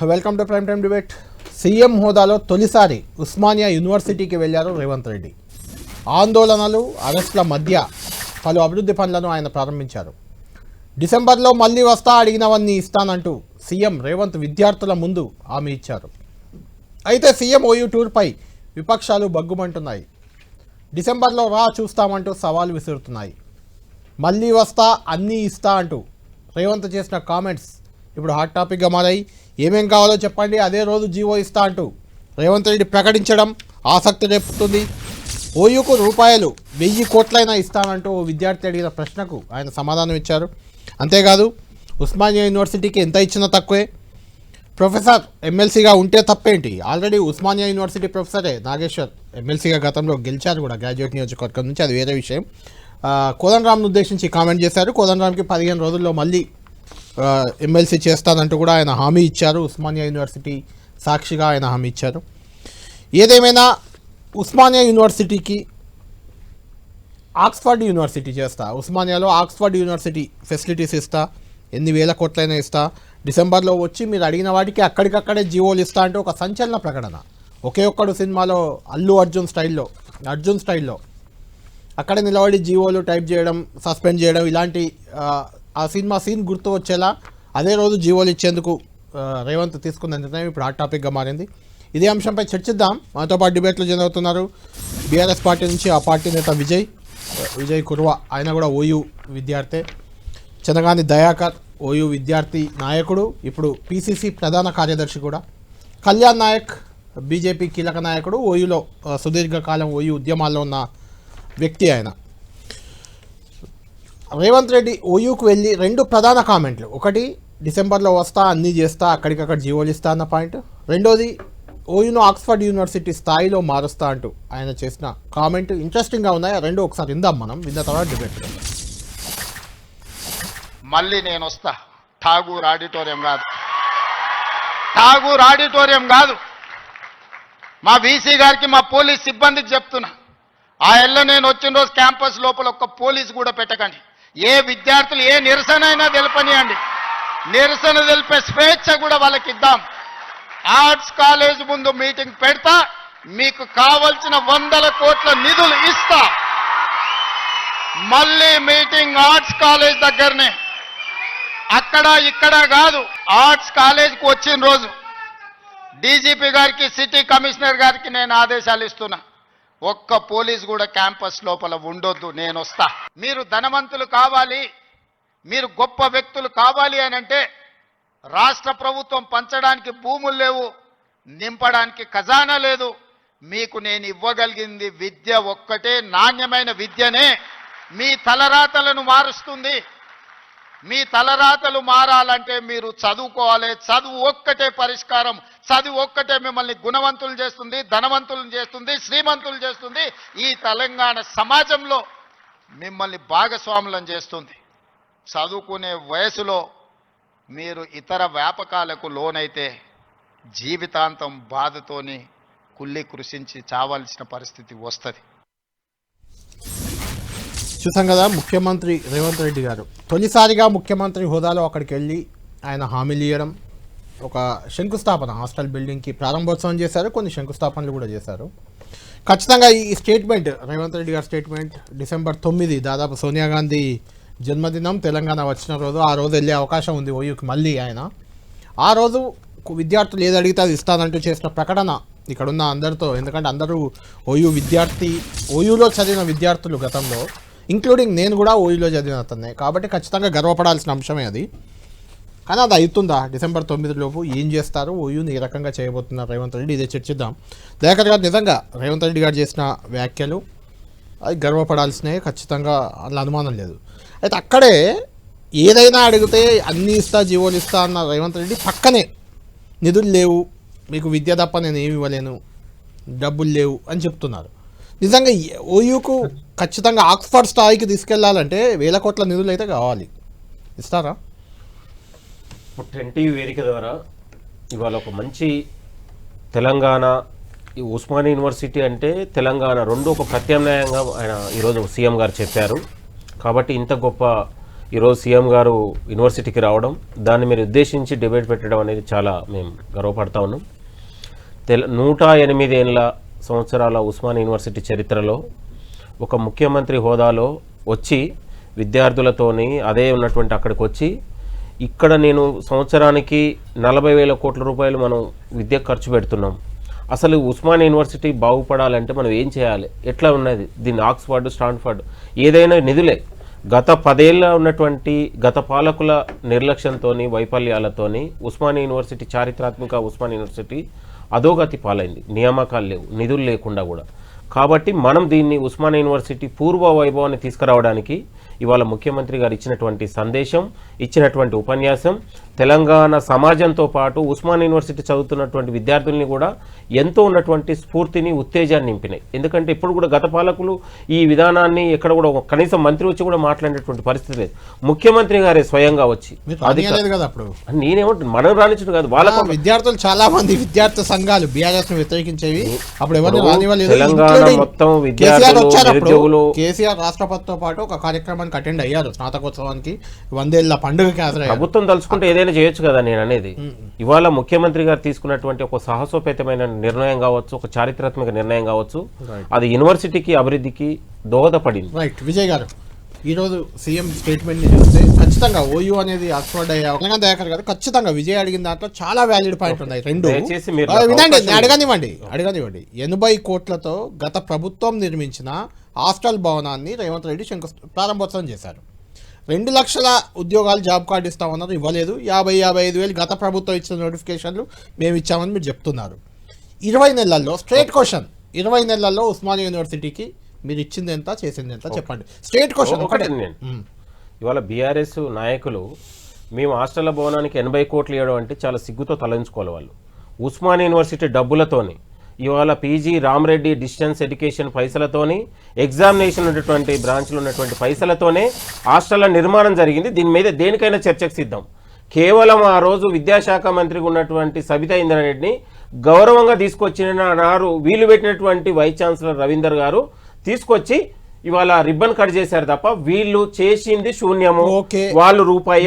Welcome to prime time debate. CM హోదాలో తొలిసారి ఉస్మానియా యూనివర్సిటీకి వెళ్లారు రేవంత్ రెడ్డి. ఆందోళనలు, అరెస్టుల మధ్య పలు అభివృద్ధి పనులను ఆయన ప్రారంభించారు. డిసెంబర్లో మళ్ళీ వస్తా, అడిగినవన్నీ ఇస్తానంటూ సీఎం రేవంత్ విద్యార్థుల ముందు హామీ ఇచ్చారు. అయితే సీఎం ఓయూ టూర్పై విపక్షాలు బగ్గుమంటున్నాయి. డిసెంబర్లో రా చూస్తామంటూ సవాల్ విసురుతున్నాయి. మళ్ళీ వస్తా, అన్నీ ఇస్తా అంటూ రేవంత్ చేసిన కామెంట్స్ ఇప్పుడు హాట్ టాపిక్గా మారాయి. ఏమేం కావాలో చెప్పండి, అదే రోజు జీవో ఇస్తా అంటూ రేవంత్ రెడ్డి ప్రకటించడం ఆసక్తి రేపుతుంది. ఓయూకు రూపాయలు 1000 కోట్లైనా ఇస్తానంటూ విద్యార్థి అడిగిన ప్రశ్నకు ఆయన సమాధానం ఇచ్చారు. అంతేకాదు ఉస్మానియా యూనివర్సిటీకి ఎంత ఇచ్చినా తక్కువే, ప్రొఫెసర్ ఎమ్మెల్సీగా ఉంటే తప్పేంటి, ఆల్రెడీ ఉస్మానియా యూనివర్సిటీ ప్రొఫెసరే నాగేశ్వర్ ఎమ్మెల్సీగా గతంలో గెలిచారు కూడా గ్రాడ్యుయేట్ నియోజకవర్గం నుంచి, అది వేరే విషయం. కోదండరామ్ను ఉద్దేశించి కామెంట్ చేశారు. కోదండరామ్కి 15 రోజుల్లో మళ్ళీ ఎమ్మెల్సీ చేస్తానంటూ కూడా ఆయన హామీ ఇచ్చారు. ఉస్మానియా యూనివర్సిటీ సాక్షిగా ఆయన హామీ ఇచ్చారు. ఏదేమైనా ఉస్మానియా యూనివర్సిటీకి ఆక్స్ఫర్డ్ యూనివర్సిటీ చేస్తా, ఉస్మానియాలో ఆక్స్ఫర్డ్ యూనివర్సిటీ ఫెసిలిటీస్ ఇస్తా, ఎన్ని వేల కోట్లైనా ఇస్తా, డిసెంబర్లో వచ్చి మీరు అడిగిన వాటికి అక్కడికక్కడే జీవోలు ఇస్తా అంటే ఒక సంచలన ప్రకటన. ఒకే ఒక్కడు సినిమాలో అల్లు అర్జున్ స్టైల్లో అక్కడ నిలబడి జీవోలు టైప్ చేయడం, సస్పెండ్ చేయడం, ఇలాంటి ఆ సినిమా సీన్ గుర్తు వచ్చేలా అదే రోజు జీవోలు ఇచ్చేందుకు రేవంత్ తీసుకున్న నిర్ణయం ఇప్పుడు హాట్ టాపిక్గా మారింది. ఇదే అంశంపై చర్చిద్దాం. మనతో పాటు డిబేట్లు జరుగుతున్నారు. బీఆర్ఎస్ పార్టీ నుంచి ఆ పార్టీ నేత విజయ్ కుర్వా, ఆయన కూడా ఓయూ విద్యార్థి. చంద్రగాని దయాకర్ ఓయూ విద్యార్థి నాయకుడు, ఇప్పుడు పీసీసీ ప్రధాన కార్యదర్శి కూడా. కళ్యాణ్ నాయక్ బీజేపీ కీలక నాయకుడు, ఓయూలో సుదీర్ఘకాలం ఓయూ ఉద్యమాల్లో ఉన్న వ్యక్తి ఆయన. రేవంత్ రెడ్డి ఓయూకు వెళ్ళి 2 ప్రధాన కామెంట్లు. ఒకటి, డిసెంబర్లో వస్తా, అన్నీ చేస్తా, అక్కడికక్కడ జీవోలు ఇస్తా అన్న పాయింట్. రెండోది, ఓయూను ఆక్స్ఫర్డ్ యూనివర్సిటీ స్థాయిలో మారుస్తా అంటూ ఆయన చేసిన కామెంట్ ఇంట్రెస్టింగ్గా ఉన్నాయి. ఆ రెండు ఒకసారి విందాం మనం, విన్న తర్వాత డిబేట్. మళ్ళీ నేను వస్తా, ఠాగూర్ ఆడిటోరియం కాదు, మా వీసీ గారికి, మా పోలీస్ సిబ్బందికి చెప్తున్నా, ఆ ఎల్ల నేను వచ్చిన రోజు క్యాంపస్ లోపల ఒక్క పోలీసు కూడా పెట్టకండి. ఏ విద్యార్థులు ఏ నిరసన అయినా తెలపనియండి, నిరసన తెలిపే స్వేచ్ఛ కూడా వాళ్ళకి ఇద్దాం. ఆర్ట్స్ కాలేజ్ ముందు మీటింగ్ పెడతా, మీకు కావలసిన 100 కోట్ల నిధులు ఇస్తా. మళ్ళీ మీటింగ్ ఆర్ట్స్ కాలేజ్ దగ్గరనే, అక్కడ ఇక్కడ కాదు. ఆర్ట్స్ కాలేజ్కి వచ్చిన రోజు డీజీపీ గారికి, సిటీ కమిషనర్ గారికి నేను ఆదేశాలు ఇస్తున్నా, ఒక్క పోలీస్ కూడా క్యాంపస్ లోపల ఉండొద్దు, నేను వస్తా. మీరు ధనవంతులు కావాలి, మీరు గొప్ప వ్యక్తులు కావాలి అని అంటే రాష్ట్ర ప్రభుత్వం పంచడానికి భూములు లేవు, నింపడానికి ఖజానా లేదు. మీకు నేను ఇవ్వగలిగింది విద్య ఒక్కటే, నాణ్యమైన విద్యనే మీ తలరాతలను మారుస్తుంది. మీ తలరాతలు మారాలంటే మీరు చదువుకోవాలి. చదువు ఒక్కటే పరిష్కారం, చదువు ఒక్కటే మిమ్మల్ని గుణవంతులు చేస్తుంది, ధనవంతులను చేస్తుంది, శ్రీమంతులు చేస్తుంది. ఈ తెలంగాణ సమాజంలో మిమ్మల్ని భాగస్వాములను చేస్తుంది. చదువుకునే వయసులో మీరు ఇతర వ్యాపకాలకు లోనైతే జీవితాంతం బాధతోని కుళ్ళి కృషించి చావాల్సిన పరిస్థితి వస్తుంది. చూసాం కదా, ముఖ్యమంత్రి రేవంత్ రెడ్డి గారు తొలిసారిగా ముఖ్యమంత్రి హోదాలో అక్కడికి వెళ్ళి ఆయన హామీలు ఇవ్వడం, ఒక శంకుస్థాపన, హాస్టల్ బిల్డింగ్కి ప్రారంభోత్సవం చేశారు, కొన్ని శంకుస్థాపనలు కూడా చేశారు. ఖచ్చితంగా ఈ స్టేట్మెంట్, రేవంత్ రెడ్డి గారి స్టేట్మెంట్, డిసెంబర్ 9 దాదాపు సోనియా గాంధీ జన్మదినం, తెలంగాణ వచ్చిన రోజు, ఆ రోజు వెళ్ళే అవకాశం ఉంది ఓయూకి మళ్ళీ ఆయన. ఆ రోజు విద్యార్థులు ఏది అడిగితే అది ఇస్తానంటూ చేసిన ప్రకటన ఇక్కడున్న అందరితో, ఎందుకంటే అందరూ ఓయూలో చదివిన విద్యార్థులు గతంలో, ఇంక్లూడింగ్ నేను కూడా ఓయూలో చదివిన అతన్నే, కాబట్టి ఖచ్చితంగా గర్వపడాల్సిన అంశమే అది. కానీ అది అవుతుందా? డిసెంబర్ 9 లోపు ఏం చేస్తారు, ఓయూని ఏ రకంగా చేయబోతున్నారు రేవంత్ రెడ్డి, ఇదే చర్చిద్దాం. దయాకర్ గారు, నిజంగా రేవంత్ రెడ్డి గారు చేసిన వ్యాఖ్యలు అది గర్వపడాల్సినవి, ఖచ్చితంగా అలా అనుమానం లేదు. అయితే అక్కడే ఏదైనా అడిగితే అన్నీ ఇస్తా, జీవోలు ఇస్తా అన్న రేవంత్ రెడ్డి పక్కనే నిధులు లేవు, మీకు విద్య తప్ప నేను ఏమి ఇవ్వలేను, డబ్బులు లేవు అని చెప్తున్నారు. నిజంగా ఓయూకు ఖచ్చితంగా ఆక్స్ఫర్డ్ స్థాయికి తీసుకెళ్లాలంటే 1000 కోట్ల నిధులు అయితే కావాలి, ఇస్తారా? టెన్ వేదిక ద్వారా ఇవాళ ఒక మంచి తెలంగాణ, ఈ ఉస్మానియా యూనివర్సిటీ అంటే తెలంగాణ రెండు ఒక ప్రత్యామ్నాయంగా ఆయన ఈరోజు సీఎం గారు చెప్పారు. కాబట్టి ఇంత గొప్ప ఈరోజు సీఎం గారు యూనివర్సిటీకి రావడం, దాన్ని మీరు ఉద్దేశించి డిబేట్ పెట్టడం అనేది చాలా మేము గర్వపడతా ఉన్నాం. 108 సంవత్సరాల ఉస్మానియా యూనివర్సిటీ చరిత్రలో ఒక ముఖ్యమంత్రి హోదాలో వచ్చి విద్యార్థులతోని అదే ఉన్నటువంటి అక్కడికి వచ్చి ఇక్కడ నేను సంవత్సరానికి 40,000 కోట్ల రూపాయలు మనం విద్యకు ఖర్చు పెడుతున్నాం. అసలు ఉస్మానియా యూనివర్సిటీ బాగుపడాలంటే మనం ఏం చేయాలి, ఎట్లా ఉన్నది దీన్ని ఆక్స్ఫర్డ్ స్టాన్ఫర్డ్ ఏదైనా నిధులే. గత 10 ఏళ్ళ ఉన్నటువంటి గత పాలకుల నిర్లక్ష్యంతో వైఫల్యాలతోని ఉస్మానియా యూనివర్సిటీ చారిత్రాత్మక ఉస్మానియా యూనివర్సిటీ అధోగతి పాలైంది. నియామకాలు లేవు, నిధులు లేకుండా కూడా. కాబట్టి మనం దీన్ని ఉస్మానియా యూనివర్సిటీ పూర్వ వైభవాన్ని తీసుకురావడానికి ఇవాళ ముఖ్యమంత్రి గారు ఇచ్చినటువంటి సందేశం, ఇచ్చినటువంటి ఉపన్యాసం తెలంగాణ సమాజంతో పాటు ఉస్మానియా యూనివర్సిటీ చదువుతున్నటువంటి విద్యార్థుల్ని కూడా ఎంతో ఉన్నటువంటి స్ఫూర్తిని, ఉత్తేజాన్ని నింపినాయి. ఎందుకంటే ఇప్పుడు కూడా గత పాలకులు ఈ విధానాన్ని ఎక్కడ కూడా కనీసం మంత్రి వచ్చి కూడా మాట్లాడేటువంటి పరిస్థితి లేదు. ముఖ్యమంత్రి గారే స్వయంగా వచ్చి నేనేమంటున్నాను, మనం రాణించడం కాదు, వాళ్ళ విద్యార్థులు చాలా మంది విద్యార్థి సంఘాలు బీఆర్ఎస్ వ్యతిరేకించేవి. అప్పుడు ఎవరు తెలంగాణ మొత్తం విద్యార్థులు కేసీఆర్ రాష్ట్రపతితో పాటు ఒక కార్యక్రమానికి అటెండ్ అయ్యారు, స్నాతకోత్సవానికి 100 ఏళ్ల పండుగకి హాజరయ్యారు. ప్రభుత్వం తలుచుకుంటే ఏదైనా చేయొచ్చు కదా నేను అనేది. ఇవాళ ముఖ్యమంత్రి గారు తీసుకున్నటువంటి ఒక సాహసోపేతమైన నిర్ణయం కావచ్చు, ఒక చారిత్రాత్మక నిర్ణయం కావచ్చు, అది యూనివర్సిటీకి అభివృద్ధికి దోహదపడింది. రైట్. విజయ్ గారు, ఈరోజు సీఎం స్టేట్మెంట్ ని చూస్తే ఖచ్చితంగా ఓయూ అనేది ఆక్స్ఫర్డ్ అయ్యా దయాకర్ గారు ఖచ్చితంగా విజయ్ అడిగిన దాంట్లో చాలా వ్యాలిడ్ పాయింట్ ఉన్నాయి. రెండు వినండి, అడగనివ్వండి. 80 కోట్లతో గత ప్రభుత్వం నిర్మించిన హాస్టల్ భవనాన్ని రేవంత్ రెడ్డి ప్రారంభోత్సవం చేశారు. 2 లక్షల ఉద్యోగాలు జాబ్ కార్డు ఇస్తామన్నారు, ఇవ్వలేదు. 55,000 గత ప్రభుత్వం ఇచ్చిన నోటిఫికేషన్లు మేము ఇచ్చామని మీరు చెప్తున్నారు. 20 నెలల్లో స్ట్రేట్ క్వశ్చన్, 20 నెలల్లో ఉస్మానియా యూనివర్సిటీకి మీరు ఇచ్చింది ఎంత, చేసింది ఎంత చెప్పండి. స్ట్రేట్ క్వశ్చన్ ఒకటే. ఇవాళ బీఆర్ఎస్ నాయకులు మేము హాస్టల్ భవనానికి 80 కోట్లు ఇవ్వడం అంటే చాలా సిగ్గుతో తలంచుకోవాలి. వాళ్ళు ఉస్మానియా యూనివర్సిటీ డబ్బులతోని ఇవాళ పీజీ రామరెడ్డి డిస్టెన్స్ ఎడ్యుకేషన్ పైసలతోని, ఎగ్జామినేషన్ ఉన్నటువంటి బ్రాంచ్లు ఉన్నటువంటి పైసలతోనే హాస్టళ్ల నిర్మాణం జరిగింది. దీని మీద దేనికైనా చర్చకు సిద్ధం. కేవలం ఆ రోజు విద్యాశాఖ మంత్రిగా ఉన్నటువంటి సబితా ఇంద్రారెడ్డిని గౌరవంగా తీసుకొచ్చిన నారు వీలు పెట్టినటువంటి వైస్ ఛాన్సలర్ రవీందర్ గారు తీసుకొచ్చి ఇవాళ రిబ్బన్ కట్ చేశారు తప్ప వీళ్ళు చేసింది శూన్యము. వాళ్ళు రూపాయి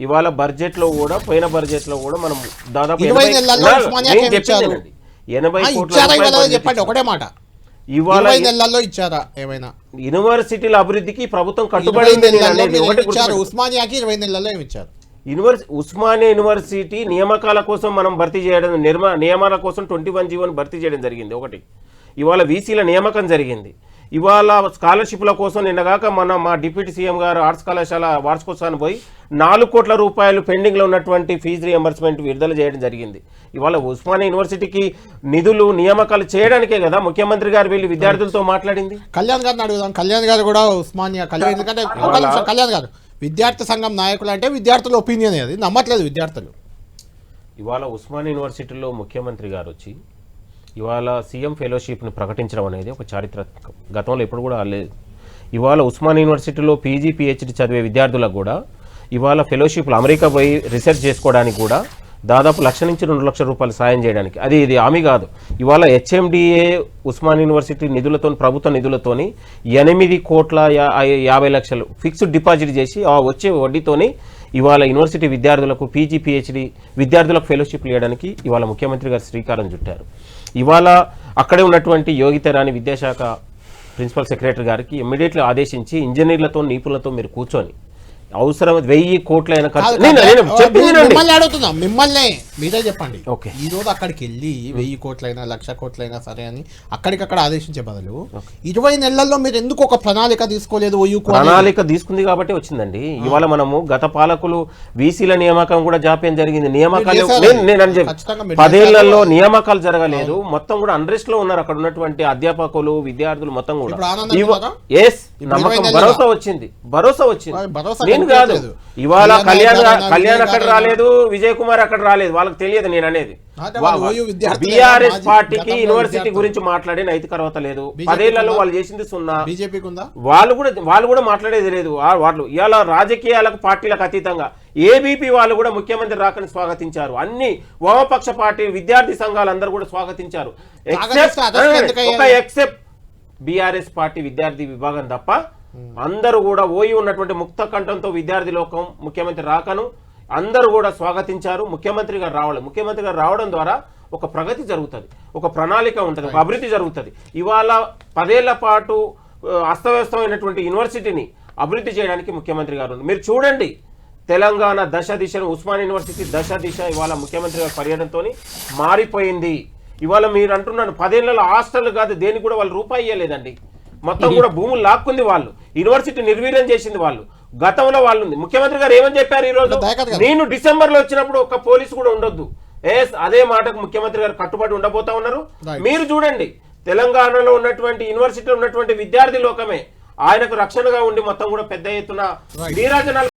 ఇవాళ బడ్జెట్ లో కూడా, పోయిన బడ్జెట్ లో కూడా మనం దాదాపు 80 కోట్ల చెప్పండి ఒకటే మాట. ఇవాళ ఇచ్చారా ఏమైనా యూనివర్సిటీల అభివృద్ధికి ప్రభుత్వం కట్టుబడి ఉస్మానియాకి 20 నెలల్లో ఏమి ఇచ్చారు? ఉస్మానియా యూనివర్సిటీ నియామకాల కోసం మనం భర్తీ చేయడం, నియమాల కోసం 21G1 భర్తీ చేయడం జరిగింది. ఒకటి ఇవాళ వీసీల నియామకం జరిగింది. ఇవాళ స్కాలర్షిప్ల కోసం నిన్నగాక మా డిప్యూటీ సీఎం గారు ఆర్ట్స్ కళాశాల వార్షికోత్సవాన్ని పోయి 4 కోట్ల రూపాయలు పెండింగ్లో ఉన్నటువంటి ఫీజు రియంబర్స్మెంట్ విడుదల చేయడం జరిగింది. ఇవాళ ఉస్మానియా యూనివర్సిటీకి నిధులు నియామకాలు చేయడానికే కదా ముఖ్యమంత్రి గారు వీళ్ళు విద్యార్థులతో మాట్లాడింది. కళ్యాణ్ గారిని అడుగుదాం. కళ్యాణ్ గారు కూడా ఉస్మానియా కళ్యాణ్ గారు విద్యార్థి సంఘం నాయకులు అంటే విద్యార్థుల ఒపీనియన్, అది నమ్మట్లేదు విద్యార్థులు. ఇవాళ ఉస్మానియా యూనివర్సిటీలో ముఖ్యమంత్రి గారు వచ్చి ఇవాళ సీఎం ఫెలోషిప్ని ప్రకటించడం అనేది ఒక చారిత్రాత్మకం. గతంలో ఎప్పుడు కూడా లేదు. ఇవాళ ఉస్మానియా యూనివర్సిటీలో పీజీ పిహెచ్డి చదివే విద్యార్థులకు కూడా ఇవాళ ఫెలోషిప్లు అమెరికా పోయి రీసెర్చ్ చేసుకోవడానికి కూడా దాదాపు 1 నుంచి 2 లక్షల రూపాయలు సాయం చేయడానికి, ఇది హామీ కాదు. ఇవాళ హెచ్ఎండిఏ ఉస్మానియా యూనివర్సిటీ నిధులతో, ప్రభుత్వ నిధులతోని 8,50,00,000 ఫిక్స్డ్ డిపాజిట్ చేసి ఆ వచ్చే వడ్డీతోని ఇవాళ యూనివర్సిటీ విద్యార్థులకు పీజీ పిహెచ్డి విద్యార్థులకు ఫెలోషిప్లు ఇవ్వడానికి ఇవాళ ముఖ్యమంత్రి గారు శ్రీకారం చుట్టారు. ఇవాళ అక్కడే ఉన్నటువంటి యోగితరాని విద్యాశాఖ ప్రిన్సిపల్ సెక్రటరీ గారికి ఇమ్మీడియట్లీ ఆదేశించి ఇంజనీర్లతో, నిపుణులతో మీరు కూర్చొని అవసరం 1000 కోట్లైన మిమ్మల్ని మీరే చెప్పండి. ఈ రోజు అక్కడికి వెళ్ళి 1000 కోట్లైనా 1,00,000 కోట్లైనా సరే అని అక్కడికక్కడ ఆదేశించే బదులు 20 నెలల్లో మీరు ఎందుకు ఒక ప్రణాళిక తీసుకోలేదు? ప్రణాళిక తీసుకుంది కాబట్టి వచ్చిందండి. ఇవాళ మనము గత పాలకులు వీసీల నియామకం కూడా జాప్యం జరిగింది. నియామకాలు 10 ఏళ్లలో నియామకాలు జరగలేదు. మొత్తం కూడా అన్రెస్ట్ లో ఉన్నారు అక్కడ ఉన్నటువంటి అధ్యాపకులు, విద్యార్థులు మొత్తం కూడా. భరోసా వచ్చింది. కాదు. ఇవాళ కళ్యాణ్ అక్కడ రాలేదు, విజయ్ కుమార్ అక్కడ రాలేదు. వాళ్ళకి తెలియదు నేను అనేది. అంటే వాళ్ళు ఓయూ విద్యార్థులేనా? బీఆర్ఎస్ మాజీ పార్టీకి గతంలో యూనివర్సిటీ విద్యార్థులు. గురించి మాట్లాడే నైతిక అర్హత లేదు. బీజేపీకి 10 ఏళ్లలో ఉందా? వాళ్ళు చేసింది సున్నా. బీజేపీకి ఉందా? వాళ్ళు కూడా మాట్లాడేది లేదు. వాళ్ళు ఇవాళ రాజకీయాలకు పార్టీలకు అతీతంగా ఏబీపీ వాళ్ళు కూడా ముఖ్యమంత్రి రాకని స్వాగతించారు. అన్ని వామపక్ష పార్టీ విద్యార్థి సంఘాలు అందరూ కూడా స్వాగతించారు. ఎక్సెప్ట్ బీఆర్ఎస్ పార్టీ విద్యార్థి విభాగం తప్ప అందరూ కూడా ఓయి ఉన్నటువంటి ముక్త కంఠంతో విద్యార్థి లోకం ముఖ్యమంత్రి రాకను అందరూ కూడా స్వాగతించారు. ముఖ్యమంత్రి గారు రావడం ద్వారా ఒక ప్రగతి జరుగుతుంది, ఒక ప్రణాళిక ఉంటుంది, ఒక అభివృద్ధి జరుగుతుంది. ఇవాళ 10 ఏళ్ల పాటు అస్తవ్యస్తమైనటువంటి యూనివర్సిటీని అభివృద్ధి చేయడానికి ముఖ్యమంత్రి గారు మీరు చూడండి. తెలంగాణ దశ దిశను ఉస్మానియా యూనివర్సిటీ దశ దిశ ఇవాళ ముఖ్యమంత్రి గారి పర్యటనతో మారిపోయింది. ఇవాళ మీరు అంటున్నాను 10 ఏళ్లలో హాస్టల్ కాదు దేనికి కూడా వాళ్ళు రూపాయి ఇవ్వలేదండి. మొత్తం కూడా భూములు లాక్కుంది వాళ్ళు, యూనివర్సిటీ నిర్వీర్యం చేసింది వాళ్ళు. గతంలో వాళ్ళు ముఖ్యమంత్రి గారు ఏమని చెప్పారు ఈ రోజు, నేను డిసెంబర్ లో వచ్చినప్పుడు ఒక్క పోలీసు కూడా ఉండొద్దు. అదే మాటకు ముఖ్యమంత్రి గారు కట్టుబడి ఉండబోతా ఉన్నారు. మీరు చూడండి తెలంగాణలో ఉన్నటువంటి యూనివర్సిటీలో ఉన్నటువంటి విద్యార్థి లోకమే ఆయనకు రక్షణగా ఉండి మొత్తం కూడా పెద్ద ఎత్తున నీరాజనాలు